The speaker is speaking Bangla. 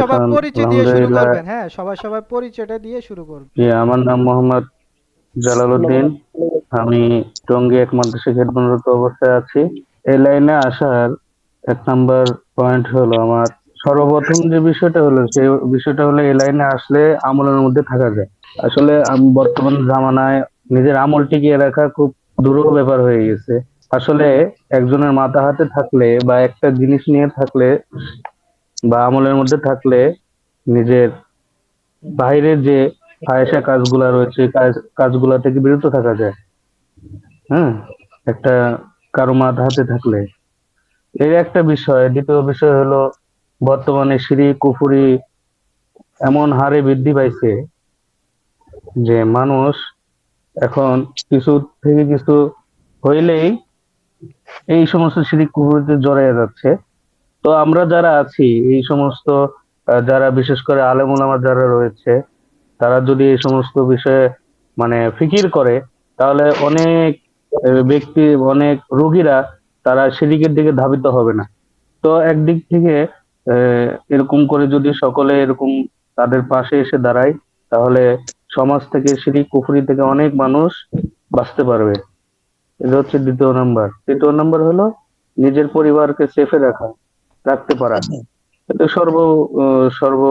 সবার পরিচয় দিয়ে শুরু আলহামদুলিল্লাহ। করবেন, হ্যাঁ, সবার পরিচয়টা দিয়ে শুরু করবেন। জি, আমার নাম মোহাম্মদ জালালউদ্দিন। আমি টঙ্গী এক মাদ্রাসা খেদমতরত অবস্থায় আছি। এই লাইনে আসার ১ নাম্বার পয়েন্ট হলো আমার, সর্বপ্রথম যে বিষয়টা হলো সেই বিষয়টা হলো এই লাইনে আসলে আমলের মধ্যে থাকা যায়। আসলে বর্তমান জামানায় নিজের আমল টিকিয়ে রাখা খুব দুরূহ ব্যাপার হয়ে গেছে। আসলে একজনের মাথা হাতে থাকলে বা একটা জিনিস নিয়ে থাকলে বা আমলের মধ্যে থাকলে নিজের বাইরের যে ফাহেসা কাজগুলা রয়েছে কাজগুলা থেকে বিরত থাকা যায়। হ্যাঁ, একটা কারো মাথা হাতে থাকলে এই একটা বিষয়। দ্বিতীয় বিষয় হলো বর্তমানে শিরক কুফরি এমন হারে বৃদ্ধি পাইছে যে মানুষ এখন কিছু থেকে কিছু হইলেই এই সমস্ত শিরক কুফরিতে জড়াইয়া যাচ্ছে। তো আমরা যারা আছি এই সমস্ত যারা বিশেষ করে আলেম ওলামা যারা রয়েছে, তারা যদি এই সমস্ত বিষয়ে মানে ফিকির করে, তাহলে অনেক ব্যক্তি, অনেক রোগীরা তারা সেদিকের দিকে ধাবিত হবে না। তো একদিক থেকে এরকম করে যদি সকলে এরকম তাদের পাশে এসে দাঁড়ায়, তাহলে সমাজ থেকে শিরিক কুফরি থেকে অনেক মানুষ বাঁচতে পারবে। এটা হচ্ছে ২য় নাম্বার। ৩য় নাম্বার হলো নিজের পরিবারকে সেফে রাখতে পারা। এটা সর্ব